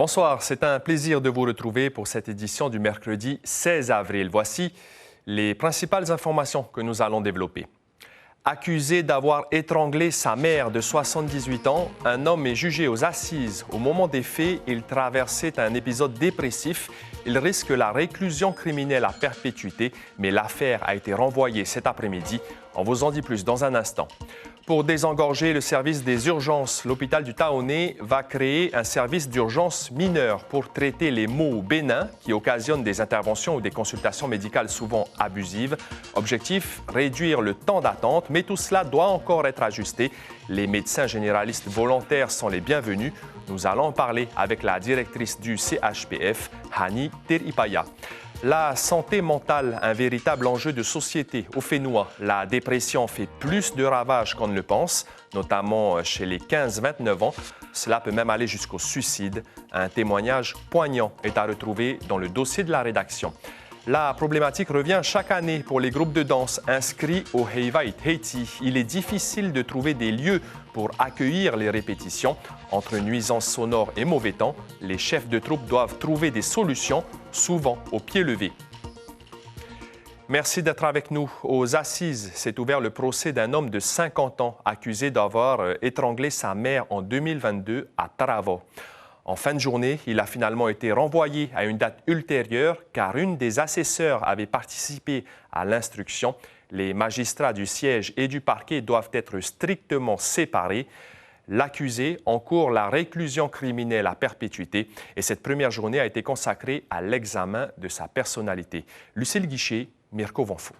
Bonsoir, c'est un plaisir de vous retrouver pour cette édition du mercredi 16 avril. Voici les principales informations que nous allons développer. Accusé d'avoir étranglé sa mère de 78 ans, un homme est jugé aux assises. Au moment des faits, il traversait un épisode dépressif. Il risque la réclusion criminelle à perpétuité, mais l'affaire a été renvoyée cet après-midi. On vous en dit plus dans un instant. Pour désengorger le service des urgences, l'hôpital du Taoné va créer un service d'urgence mineure pour traiter les maux bénins qui occasionnent des interventions ou des consultations médicales souvent abusives. Objectif, réduire le temps d'attente, mais tout cela doit encore être ajusté. Les médecins généralistes volontaires sont les bienvenus. Nous allons en parler avec la directrice du CHPF, Hani Teripaya. La santé mentale, un véritable enjeu de société au Fénois. La dépression fait plus de ravages qu'on ne le pense, notamment chez les 15-29 ans. Cela peut même aller jusqu'au suicide. Un témoignage poignant est à retrouver dans le dossier de la rédaction. La problématique revient chaque année pour les groupes de danse inscrits au Heiva Haiti. Il est difficile de trouver des lieux pour accueillir les répétitions. Entre nuisances sonores et mauvais temps, les chefs de troupe doivent trouver des solutions, souvent au pied levé. Merci d'être avec nous. Aux assises s'est ouvert le procès d'un homme de 50 ans accusé d'avoir étranglé sa mère en 2022 à Taravo. En fin de journée, il a finalement été renvoyé à une date ultérieure car une des assesseurs avait participé à l'instruction. Les magistrats du siège et du parquet doivent être strictement séparés. L'accusé encourt la réclusion criminelle à perpétuité et cette première journée a été consacrée à l'examen de sa personnalité. Lucille Guichet, Mirko Vonfou.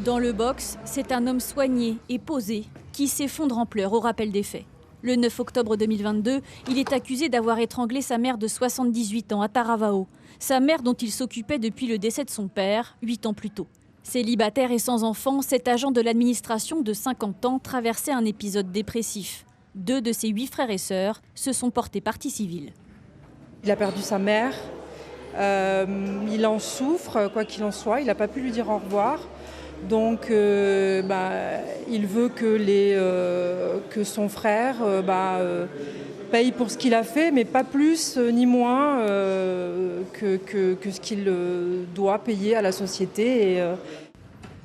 Dans le box, c'est un homme soigné et posé qui s'effondre en pleurs au rappel des faits. Le 9 octobre 2022, il est accusé d'avoir étranglé sa mère de 78 ans à Taravao. Sa mère dont il s'occupait depuis le décès de son père, 8 ans plus tôt. Célibataire et sans enfant, cet agent de l'administration de 50 ans traversait un épisode dépressif. 2 de ses 8 frères et sœurs se sont portés partie civile. Il a perdu sa mère, il en souffre, quoi qu'il en soit, il n'a pas pu lui dire au revoir. Donc, il veut que son frère paye pour ce qu'il a fait, mais pas plus ni moins que ce qu'il doit payer à la société.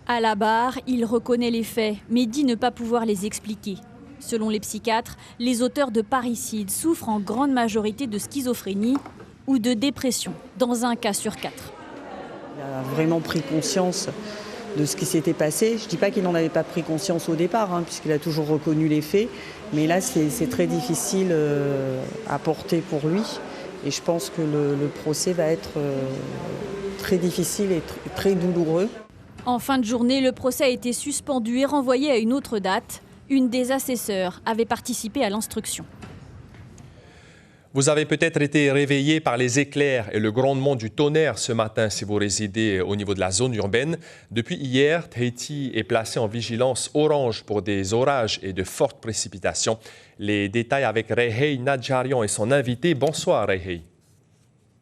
À la barre, il reconnaît les faits, mais dit ne pas pouvoir les expliquer. Selon les psychiatres, les auteurs de parricide souffrent en grande majorité de schizophrénie ou de dépression, dans un cas sur 4. Il a vraiment pris conscience de ce qui s'était passé. Je ne dis pas qu'il n'en avait pas pris conscience au départ, puisqu'il a toujours reconnu les faits, mais là c'est très difficile à porter pour lui. Et je pense que le procès va être très difficile et très douloureux. En fin de journée, le procès a été suspendu et renvoyé à une autre date. Une des assesseurs avait participé à l'instruction. Vous avez peut-être été réveillé par les éclairs et le grondement du tonnerre ce matin si vous résidez au niveau de la zone urbaine. Depuis hier, Tahiti est placé en vigilance orange pour des orages et de fortes précipitations. Les détails avec Reihei Nadjarian et son invité. Bonsoir Reihei.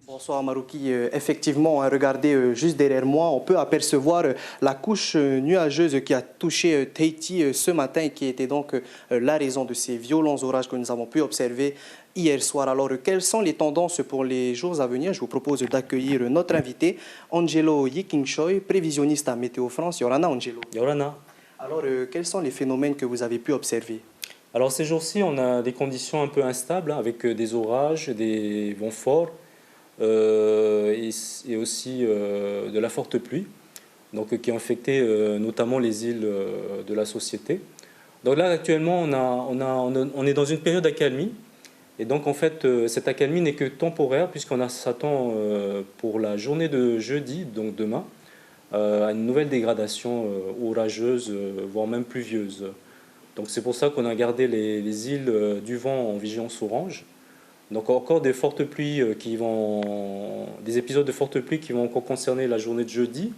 Bonsoir Marouki. Effectivement, regardez juste derrière moi, on peut apercevoir la couche nuageuse qui a touché Tahiti ce matin et qui était donc la raison de ces violents orages que nous avons pu observer hier soir. Alors, quelles sont les tendances pour les jours à venir? Je vous propose d'accueillir notre invité, Angelo Yikingshoy, prévisionniste à Météo France. Yorana, Angelo. Yorana. Alors, quels sont les phénomènes que vous avez pu observer? Alors, ces jours-ci, on a des conditions un peu instables, avec des orages, des vents forts et aussi de la forte pluie, donc, qui ont affecté notamment les îles de la Société. Donc là, actuellement, on est dans une période d'accalmie. Et donc, en fait, cette accalmie n'est que temporaire, puisqu'on s'attend pour la journée de jeudi, donc demain, à une nouvelle dégradation orageuse, voire même pluvieuse. Donc, c'est pour ça qu'on a gardé les îles du vent en vigilance orange. Donc, encore des fortes pluies des épisodes de fortes pluies qui vont encore concerner la journée de jeudi.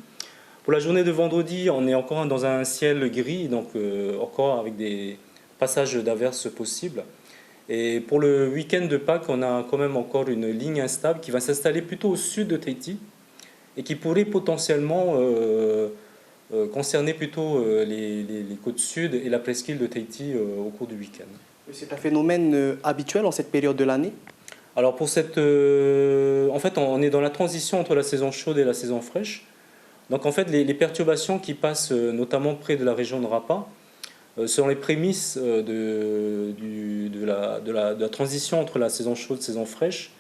Pour la journée de vendredi, on est encore dans un ciel gris, donc encore avec des passages d'averses possibles. Et pour le week-end de Pâques, on a quand même encore une ligne instable qui va s'installer plutôt au sud de Tahiti et qui pourrait potentiellement concerner plutôt les côtes sud et la presqu'île de Tahiti au cours du week-end. C'est un phénomène habituel en cette période de l'année? Alors pour cette, en fait, on est dans la transition entre la saison chaude et la saison fraîche. Donc en fait, les perturbations qui passent notamment près de la région de Rapa sont les prémices de la transition entre la saison chaude et la saison fraîche.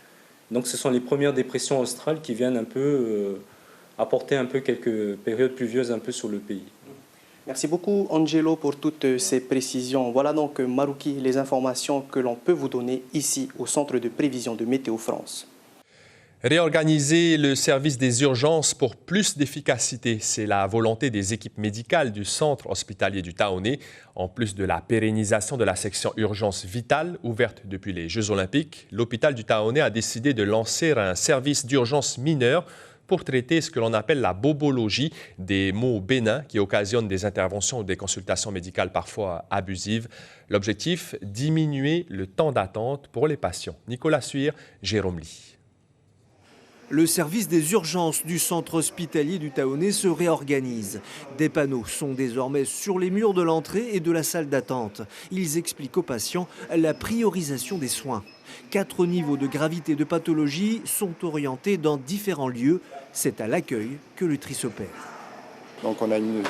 Donc ce sont les premières dépressions australes qui viennent un peu apporter un peu quelques périodes pluvieuses un peu sur le pays. Merci beaucoup Angelo pour toutes ces précisions. Voilà donc Marouki, les informations que l'on peut vous donner ici au Centre de prévision de Météo France. Réorganiser le service des urgences pour plus d'efficacité, c'est la volonté des équipes médicales du centre hospitalier du Taoné, en plus de la pérennisation de la section urgence vitale ouverte depuis les Jeux olympiques. L'hôpital du Taoné a décidé de lancer un service d'urgence mineur pour traiter ce que l'on appelle la bobologie, des maux bénins qui occasionnent des interventions ou des consultations médicales parfois abusives. L'objectif, diminuer le temps d'attente pour les patients. Nicolas Suire, Jérôme Lee. Le service des urgences du centre hospitalier du Taoné se réorganise. Des panneaux sont désormais sur les murs de l'entrée et de la salle d'attente. Ils expliquent aux patients la priorisation des soins. 4 niveaux de gravité de pathologie sont orientés dans différents lieux. C'est à l'accueil que le tri s'opère. Donc on a une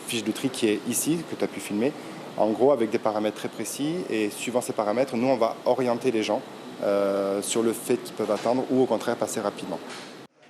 fiche de tri qui est ici, que tu as pu filmer, en gros avec des paramètres très précis. Et suivant ces paramètres, nous on va orienter les gens sur le fait qu'ils peuvent attendre ou au contraire passer rapidement.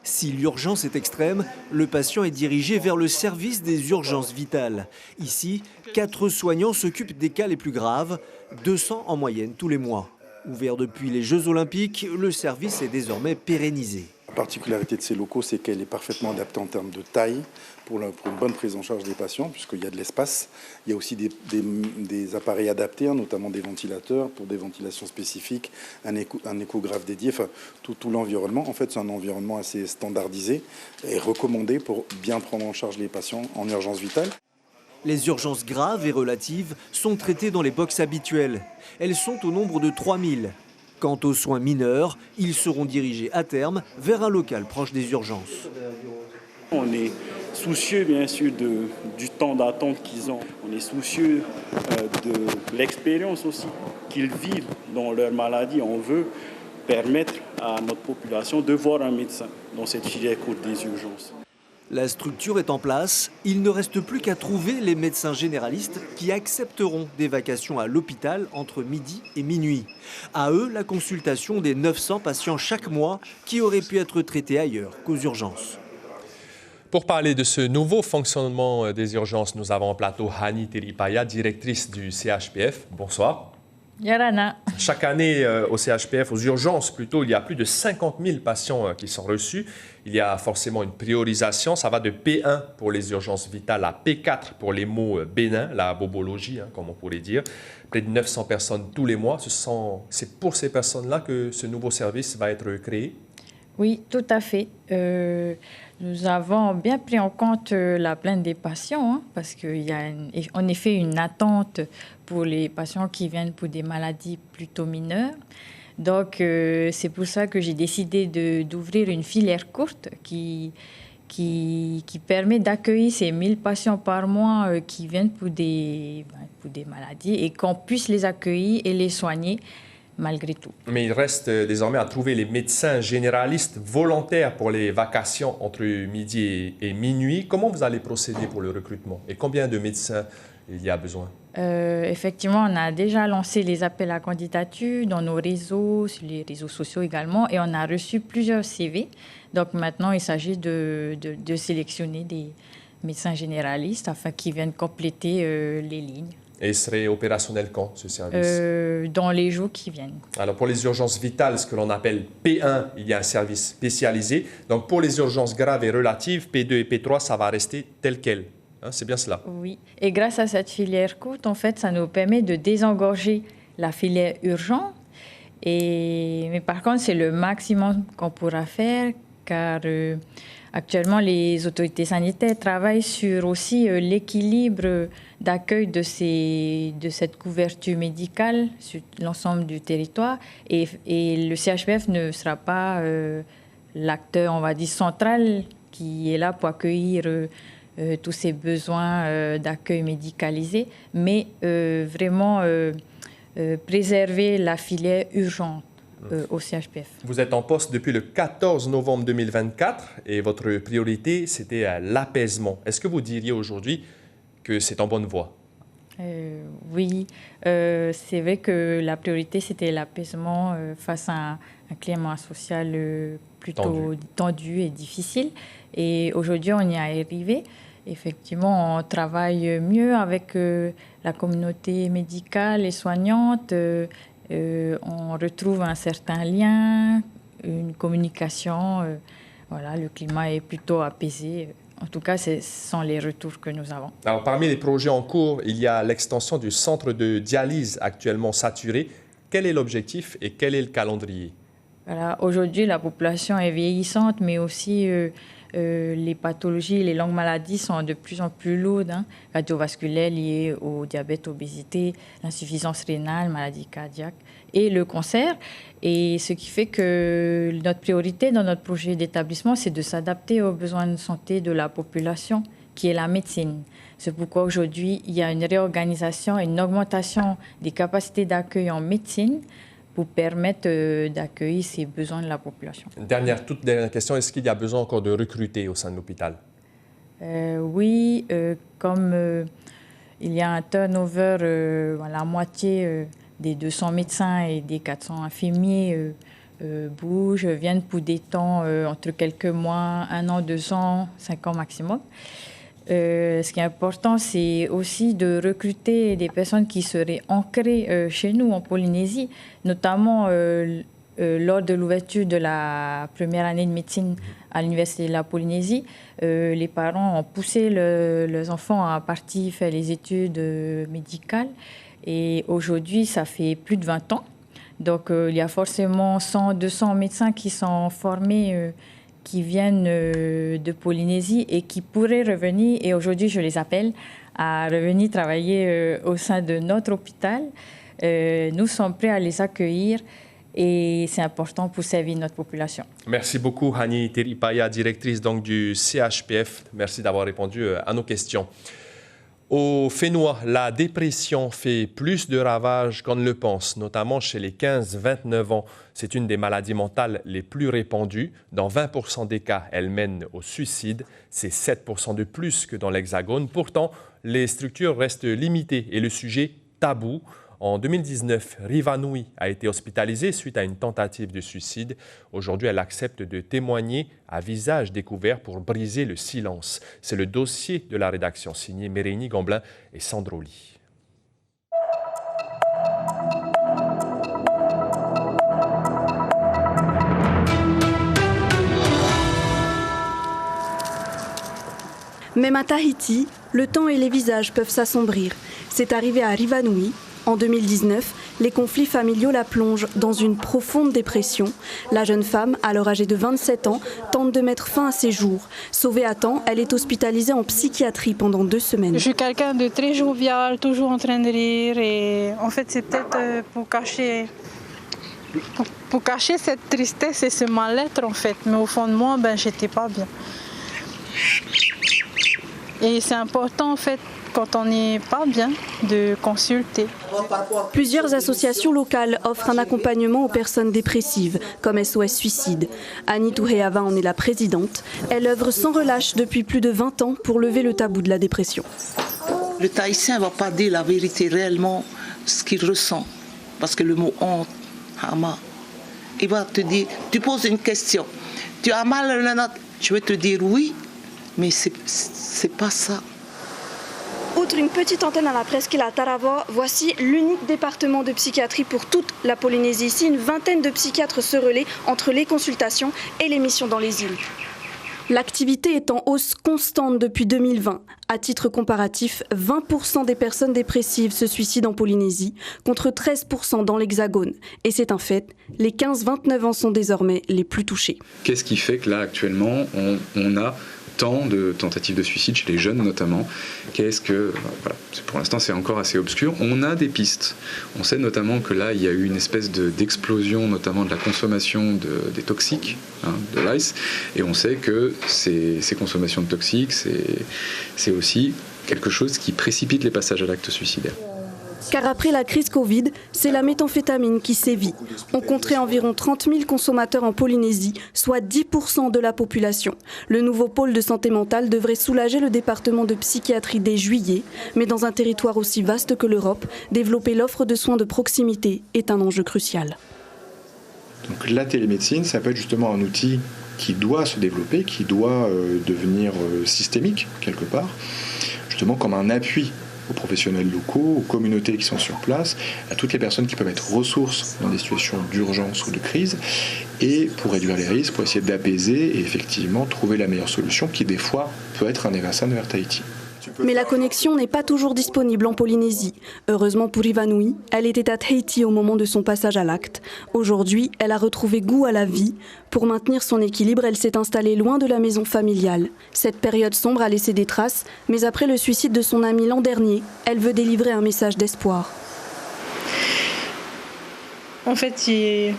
Si l'urgence est extrême, le patient est dirigé vers le service des urgences vitales. Ici, 4 soignants s'occupent des cas les plus graves, 200 en moyenne tous les mois. Ouvert depuis les Jeux Olympiques, le service est désormais pérennisé. La particularité de ces locaux, c'est qu'elle est parfaitement adaptée en termes de taille pour une bonne prise en charge des patients, puisqu'il y a de l'espace. Il y a aussi des appareils adaptés, notamment des ventilateurs pour des ventilations spécifiques, un échographe dédié. Enfin, tout l'environnement, en fait, c'est un environnement assez standardisé et recommandé pour bien prendre en charge les patients en urgence vitale. Les urgences graves et relatives sont traitées dans les box habituelles. Elles sont au nombre de 3000. Quant aux soins mineurs, ils seront dirigés à terme vers un local proche des urgences. On est soucieux bien sûr du temps d'attente qu'ils ont. On est soucieux de l'expérience aussi qu'ils vivent dans leur maladie. On veut permettre à notre population de voir un médecin dans cette filière courte des urgences. La structure est en place, il ne reste plus qu'à trouver les médecins généralistes qui accepteront des vacations à l'hôpital entre midi et minuit. À eux, la consultation des 900 patients chaque mois qui auraient pu être traités ailleurs qu'aux urgences. Pour parler de ce nouveau fonctionnement des urgences, nous avons en plateau Hani Teripaya, directrice du CHPF. Bonsoir. Yarana. Chaque année, au CHPF, aux urgences plutôt, il y a plus de 50 000 patients qui sont reçus. Il y a forcément une priorisation. Ça va de P1 pour les urgences vitales à P4 pour les maux bénins, la bobologie, comme on pourrait dire. Près de 900 personnes tous les mois. C'est pour ces personnes-là que ce nouveau service va être créé? Oui, tout à fait. Nous avons bien pris en compte la plainte des patients, parce qu'il y a en effet une attente pour les patients qui viennent pour des maladies plutôt mineures. Donc, c'est pour ça que j'ai décidé d'ouvrir une filière courte qui permet d'accueillir ces 1000 patients par mois qui viennent pour des maladies et qu'on puisse les accueillir et les soigner malgré tout. Mais il reste désormais à trouver les médecins généralistes volontaires pour les vacations entre midi et minuit. Comment vous allez procéder pour le recrutement et combien de médecins il y a besoin? Effectivement, on a déjà lancé les appels à candidature dans nos réseaux, sur les réseaux sociaux également, et on a reçu plusieurs CV. Donc maintenant, il s'agit de sélectionner des médecins généralistes afin qu'ils viennent compléter les lignes. Et il serait opérationnel quand, ce service? Dans les jours qui viennent. Alors, pour les urgences vitales, ce que l'on appelle P1, il y a un service spécialisé. Donc, pour les urgences graves et relatives, P2 et P3, ça va rester tel quel. C'est bien cela? Oui. Et grâce à cette filière courte, en fait, ça nous permet de désengorger la filière urgente. Mais par contre, c'est le maximum qu'on pourra faire, car actuellement, les autorités sanitaires travaillent sur aussi l'équilibre d'accueil de cette couverture médicale sur l'ensemble du territoire. Et le CHPF ne sera pas l'acteur, on va dire, central qui est là pour accueillir tous ces besoins d'accueil médicalisé, mais vraiment préserver la filière urgente au CHPF. Vous êtes en poste depuis le 14 novembre 2024 et votre priorité, c'était l'apaisement. Est-ce que vous diriez aujourd'hui que c'est en bonne voie? Oui, c'est vrai que la priorité, c'était l'apaisement face à un climat social plutôt tendu et difficile. Et aujourd'hui, on y est arrivé. Effectivement, on travaille mieux avec la communauté médicale et soignante. On retrouve un certain lien, une communication. Voilà, le climat est plutôt apaisé. En tout cas, ce sont les retours que nous avons. Alors, parmi les projets en cours, il y a l'extension du centre de dialyse actuellement saturé. Quel est l'objectif et quel est le calendrier? Voilà, aujourd'hui, la population est vieillissante, mais aussi les pathologies, les longues maladies sont de plus en plus lourdes, cardiovasculaires liées au diabète, obésité, l'insuffisance rénale, maladie cardiaque et le cancer. Et ce qui fait que notre priorité dans notre projet d'établissement, c'est de s'adapter aux besoins de santé de la population, qui est la médecine. C'est pourquoi aujourd'hui, il y a une réorganisation et une augmentation des capacités d'accueil en médecine pour permettre d'accueillir ces besoins de la population. Toute dernière question, est-ce qu'il y a besoin encore de recruter au sein de l'hôpital? Oui, comme il y a un turnover, la moitié des 200 médecins et des 400 infirmiers bougent, viennent pour des temps entre quelques mois, 1 an, 2 ans, 5 ans maximum. Ce qui est important, c'est aussi de recruter des personnes qui seraient ancrées chez nous en Polynésie, notamment lors de l'ouverture de la première année de médecine à l'Université de la Polynésie. Les parents ont poussé leurs enfants à partir faire les études médicales. Et aujourd'hui, ça fait plus de 20 ans. Donc, il y a forcément 100, 200 médecins qui sont formés qui viennent de Polynésie et qui pourraient revenir, et aujourd'hui je les appelle à revenir travailler au sein de notre hôpital. Nous sommes prêts à les accueillir et c'est important pour servir notre population. Merci beaucoup Hani Teripaya, directrice donc, du CHPF. Merci d'avoir répondu à nos questions. Au Fénois, la dépression fait plus de ravages qu'on ne le pense, notamment chez les 15-29 ans. C'est une des maladies mentales les plus répandues. Dans 20% des cas, elle mène au suicide. C'est 7% de plus que dans l'Hexagone. Pourtant, les structures restent limitées et le sujet tabou. En 2019, Riva Nui a été hospitalisée suite à une tentative de suicide. Aujourd'hui, elle accepte de témoigner à visage découvert pour briser le silence. C'est le dossier de la rédaction signé Mérénie Gamblin et Sandro Ly. Même à Tahiti, le temps et les visages peuvent s'assombrir. C'est arrivé à Riva Nui. En 2019, les conflits familiaux la plongent dans une profonde dépression. La jeune femme, alors âgée de 27 ans, tente de mettre fin à ses jours. Sauvée à temps, elle est hospitalisée en psychiatrie pendant 2 semaines. Je suis quelqu'un de très jovial, toujours en train de rire. Et en fait, c'est peut-être pour cacher cette tristesse et ce mal-être, en fait. Mais au fond de moi, j'étais pas bien. Et c'est important, en fait, quand on n'est pas bien, de consulter. Plusieurs associations locales offrent un accompagnement aux personnes dépressives, comme SOS Suicide. Annie Touhéava en est la présidente. Elle œuvre sans relâche depuis plus de 20 ans pour lever le tabou de la dépression. Le Tahitien ne va pas dire la vérité réellement, ce qu'il ressent. Parce que le mot honte, hama, il va te dire, tu poses une question, tu as mal à la note, je vais te dire oui, mais c'est pas ça. Outre une petite antenne à la presqu'île à Tarawa, voici l'unique département de psychiatrie pour toute la Polynésie. Ici, une vingtaine de psychiatres se relaient entre les consultations et les missions dans les îles. L'activité est en hausse constante depuis 2020. À titre comparatif, 20% des personnes dépressives se suicident en Polynésie, contre 13% dans l'Hexagone. Et c'est un fait, les 15-29 ans sont désormais les plus touchés. Qu'est-ce qui fait que là, actuellement, on a tant de tentatives de suicide chez les jeunes notamment? Voilà, pour l'instant c'est encore assez obscur. On a des pistes. On sait notamment que là il y a eu une espèce d'explosion notamment de la consommation des toxiques, de l'ice, et on sait que ces consommations de toxiques c'est aussi quelque chose qui précipite les passages à l'acte suicidaire. Car après la crise Covid, c'est la méthamphétamine qui sévit. On compterait environ 30 000 consommateurs en Polynésie, soit 10% de la population. Le nouveau pôle de santé mentale devrait soulager le département de psychiatrie dès juillet. Mais dans un territoire aussi vaste que l'Europe, développer l'offre de soins de proximité est un enjeu crucial. Donc la télémédecine, ça peut être justement un outil qui doit se développer, qui doit devenir systémique quelque part, justement comme un appui aux professionnels locaux, aux communautés qui sont sur place, à toutes les personnes qui peuvent être ressources dans des situations d'urgence ou de crise, et pour réduire les risques, pour essayer d'apaiser et effectivement trouver la meilleure solution qui des fois peut être un Eversan vers Tahiti. Mais la connexion n'est pas toujours disponible en Polynésie. Heureusement pour Ivanhoe, elle était à Tahiti au moment de son passage à l'acte. Aujourd'hui, elle a retrouvé goût à la vie. Pour maintenir son équilibre, elle s'est installée loin de la maison familiale. Cette période sombre a laissé des traces, mais après le suicide de son ami l'an dernier, elle veut délivrer un message d'espoir. En fait, il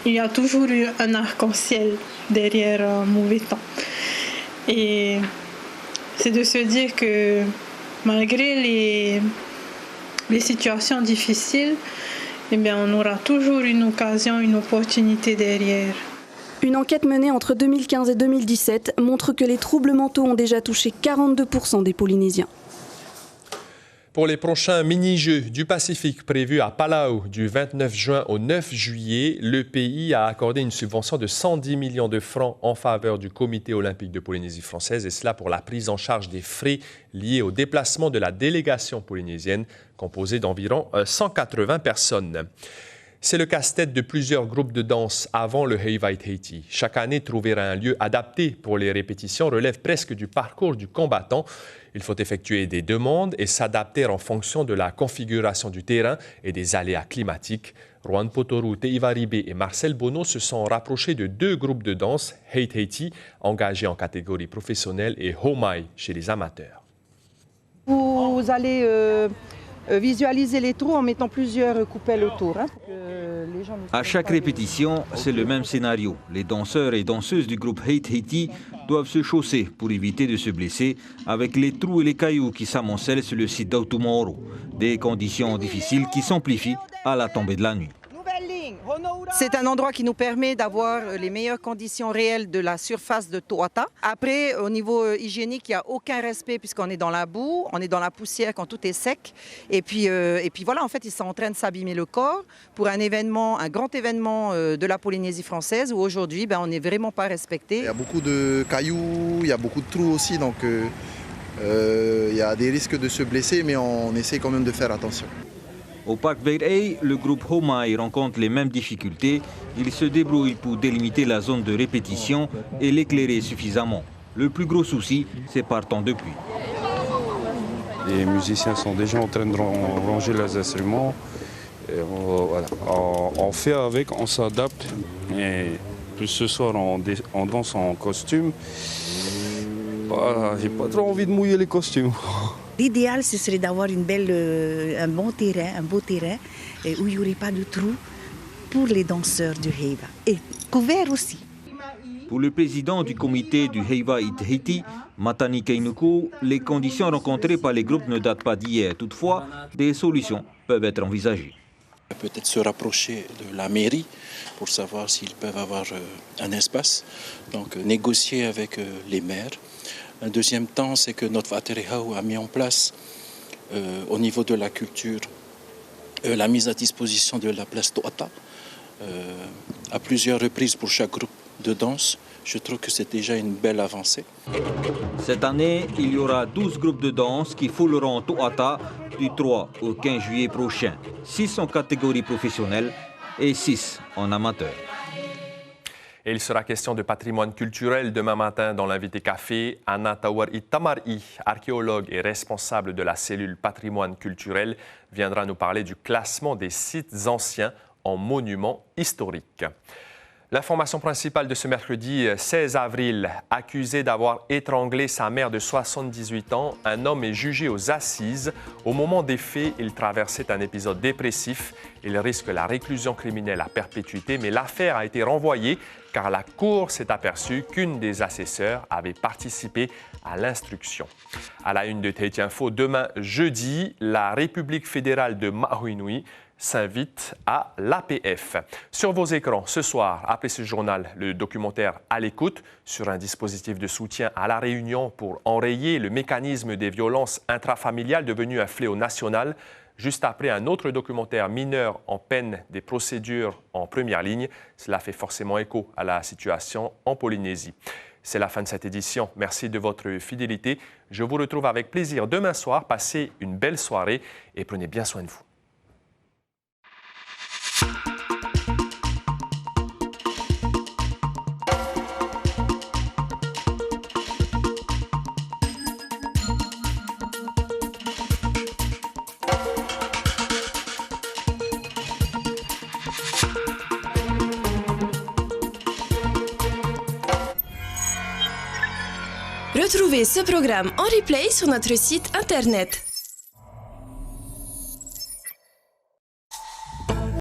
y a toujours eu un arc-en-ciel derrière un mauvais temps. Et c'est de se dire que malgré les situations difficiles, eh bien, on aura toujours une occasion, une opportunité derrière. Une enquête menée entre 2015 et 2017 montre que les troubles mentaux ont déjà touché 42% des Polynésiens. Pour les prochains mini-jeux du Pacifique prévus à Palau du 29 juin au 9 juillet, le pays a accordé une subvention de 110 millions de francs en faveur du Comité olympique de Polynésie française, et cela pour la prise en charge des frais liés au déplacement de la délégation polynésienne, composée d'environ 180 personnes. C'est le casse-tête de plusieurs groupes de danse avant le Heiva Tahiti. Chaque année, trouver un lieu adapté pour les répétitions relève presque du parcours du combattant. Il faut effectuer des demandes et s'adapter en fonction de la configuration du terrain et des aléas climatiques. Juan Potoru Teivaribé et Marcel Bono se sont rapprochés de deux groupes de danse, Hei Tahiti, engagés en catégorie professionnelle, et Homai chez les amateurs. Vous allez visualiser les trous en mettant plusieurs coupelles autour. À chaque répétition, c'est le même scénario. Les danseurs et danseuses du groupe Hei Tahiti doivent se chausser pour éviter de se blesser avec les trous et les cailloux qui s'amoncellent sur le site d'Autumoro. Des conditions difficiles qui s'amplifient à la tombée de la nuit. C'est un endroit qui nous permet d'avoir les meilleures conditions réelles de la surface de Toata. Après, au niveau hygiénique, il n'y a aucun respect puisqu'on est dans la boue, on est dans la poussière quand tout est sec. Et puis voilà, en fait, ils sont en train de s'abîmer le corps pour un événement, un grand événement de la Polynésie française où aujourd'hui, on n'est vraiment pas respecté. Il y a beaucoup de cailloux, il y a beaucoup de trous aussi, donc il y a des risques de se blesser, mais on essaie quand même de faire attention. Au parc Veirei, le groupe Homai rencontre les mêmes difficultés. Il se débrouille pour délimiter la zone de répétition et l'éclairer suffisamment. Le plus gros souci, c'est par temps de pluie. Les musiciens sont déjà en train de ranger leurs instruments. Et on fait avec, on s'adapte. Et plus ce soir, on danse en costume. J'ai pas trop envie de mouiller les costumes. L'idéal, ce serait d'avoir un beau terrain où il n'y aurait pas de trous pour les danseurs du Heiva. Et couvert aussi. Pour le président du comité du Heiva Tahiti, Matani Keinuku, les conditions rencontrées par les groupes ne datent pas d'hier. Toutefois, des solutions peuvent être envisagées. Peut-être se rapprocher de la mairie pour savoir s'ils peuvent avoir un espace, donc négocier avec les maires. Un deuxième temps, c'est que notre Vaterehau a mis en place, au niveau de la culture, la mise à disposition de la place Toata à plusieurs reprises pour chaque groupe de danse. Je trouve que c'est déjà une belle avancée. Cette année, il y aura 12 groupes de danse qui fouleront Toata du 3 au 15 juillet prochain. 6 en catégorie professionnelle et 6 en amateur. Et il sera question de patrimoine culturel demain matin dans l'invité café. Anna Tawari Tamari, archéologue et responsable de la cellule patrimoine culturel, viendra nous parler du classement des sites anciens en monuments historiques. L'information principale de ce mercredi 16 avril. Accusé d'avoir étranglé sa mère de 78 ans, un homme est jugé aux assises. Au moment des faits, il traversait un épisode dépressif. Il risque la réclusion criminelle à perpétuité, mais l'affaire a été renvoyée car la Cour s'est aperçue qu'une des assesseurs avait participé à l'instruction. À la une de Tahiti Info, demain jeudi, la République fédérale de Mahuinui s'invite à l'APF. Sur vos écrans, ce soir, après ce journal, le documentaire À l'écoute sur un dispositif de soutien à la Réunion pour enrayer le mécanisme des violences intrafamiliales devenu un fléau national. Juste après un autre documentaire Mineurs en peine des procédures en première ligne. Cela fait forcément écho à la situation en Polynésie. C'est la fin de cette édition. Merci de votre fidélité. Je vous retrouve avec plaisir demain soir. Passez une belle soirée et prenez bien soin de vous. Retrouvez ce programme en replay sur notre site internet.